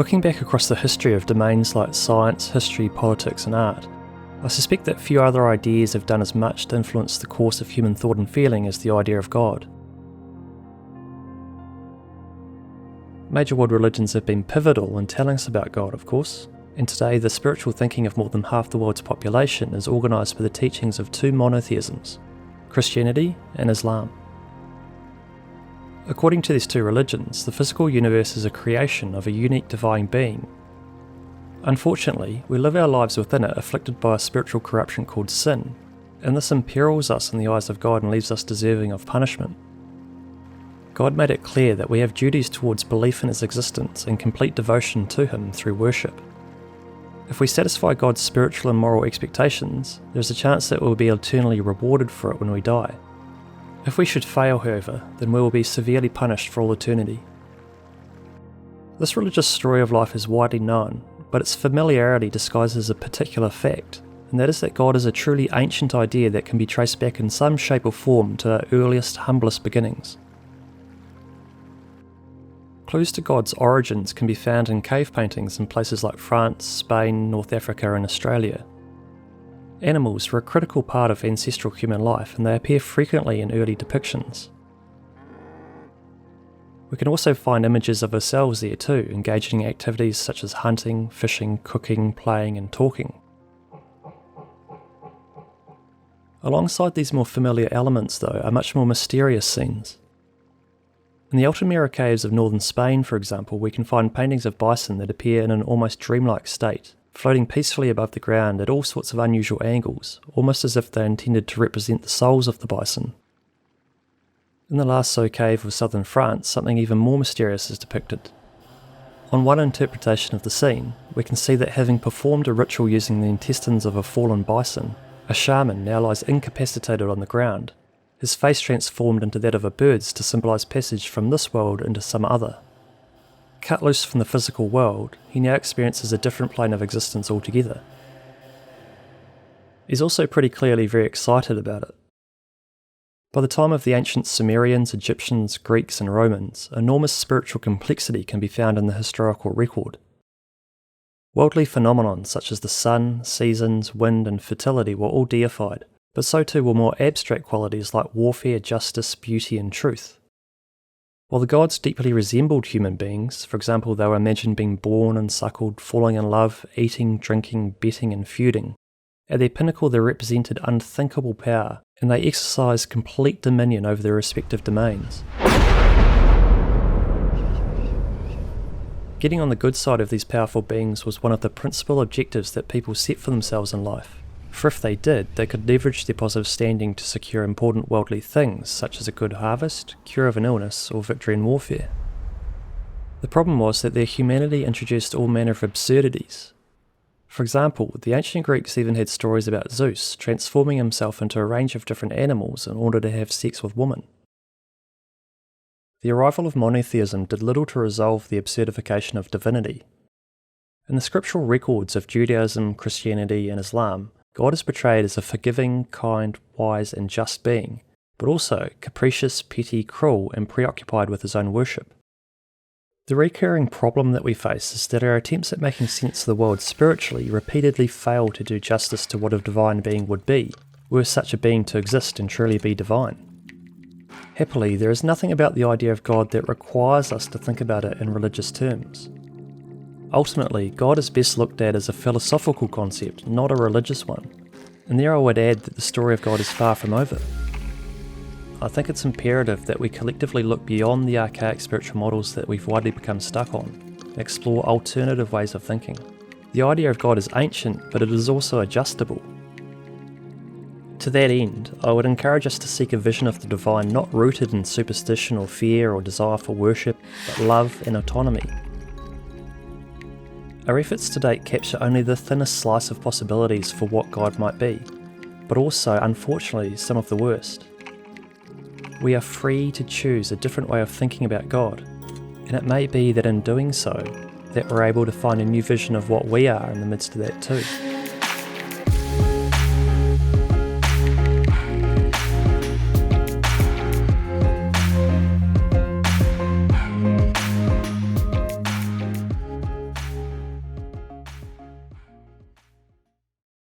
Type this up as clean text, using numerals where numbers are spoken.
Looking back across the history of domains like science, history, politics and art, I suspect that few other ideas have done as much to influence the course of human thought and feeling as the idea of God. Major world religions have been pivotal in telling us about God, of course, and today the spiritual thinking of more than half the world's population is organised by the teachings of two monotheisms, Christianity and Islam. According to these two religions, the physical universe is a creation of a unique divine being. Unfortunately, we live our lives within it afflicted by a spiritual corruption called sin, and this imperils us in the eyes of God and leaves us deserving of punishment. God made it clear that we have duties towards belief in His existence and complete devotion to Him through worship. If we satisfy God's spiritual and moral expectations, there is a chance that we will be eternally rewarded for it when we die. If we should fail, however, then we will be severely punished for all eternity. This religious story of life is widely known, but its familiarity disguises a particular fact, and that is that God is a truly ancient idea that can be traced back in some shape or form to our earliest, humblest beginnings. Clues to God's origins can be found in cave paintings in places like France, Spain, North Africa and Australia. Animals were a critical part of ancestral human life and they appear frequently in early depictions. We can also find images of ourselves there too, engaging in activities such as hunting, fishing, cooking, playing and talking. Alongside these more familiar elements though are much more mysterious scenes. In the Altamira caves of northern Spain, for example, we can find paintings of bison that appear in an almost dreamlike state, floating peacefully above the ground at all sorts of unusual angles, almost as if they are intended to represent the souls of the bison. In the Lascaux cave of southern France, something even more mysterious is depicted. On one interpretation of the scene, we can see that having performed a ritual using the intestines of a fallen bison, a shaman now lies incapacitated on the ground, his face transformed into that of a bird's to symbolise passage from this world into some other. Cut loose from the physical world, he now experiences a different plane of existence altogether. He's also pretty clearly very excited about it. By the time of the ancient Sumerians, Egyptians, Greeks and Romans, enormous spiritual complexity can be found in the historical record. Worldly phenomena such as the sun, seasons, wind and fertility were all deified, but so too were more abstract qualities like warfare, justice, beauty and truth. While the gods deeply resembled human beings, for example they were imagined being born and suckled, falling in love, eating, drinking, betting and feuding, at their pinnacle they represented unthinkable power, and they exercised complete dominion over their respective domains. Getting on the good side of these powerful beings was one of the principal objectives that people set for themselves in life. For if they did, they could leverage their positive standing to secure important worldly things such as a good harvest, cure of an illness, or victory in warfare. The problem was that their humanity introduced all manner of absurdities. For example, the ancient Greeks even had stories about Zeus transforming himself into a range of different animals in order to have sex with women. The arrival of monotheism did little to resolve the absurdification of divinity. In the scriptural records of Judaism, Christianity and Islam, God is portrayed as a forgiving, kind, wise and just being, but also capricious, petty, cruel and preoccupied with his own worship. The recurring problem that we face is that our attempts at making sense of the world spiritually repeatedly fail to do justice to what a divine being would be, were such a being to exist and truly be divine. Happily, there is nothing about the idea of God that requires us to think about it in religious terms. Ultimately, God is best looked at as a philosophical concept, not a religious one, and there I would add that the story of God is far from over. I think it's imperative that we collectively look beyond the archaic spiritual models that we've widely become stuck on, and explore alternative ways of thinking. The idea of God is ancient, but it is also adjustable. To that end, I would encourage us to seek a vision of the divine not rooted in superstition or fear or desire for worship, but love and autonomy. Our efforts to date capture only the thinnest slice of possibilities for what God might be, but also, unfortunately, some of the worst. We are free to choose a different way of thinking about God, and it may be that in doing so, that we're able to find a new vision of what we are in the midst of that too.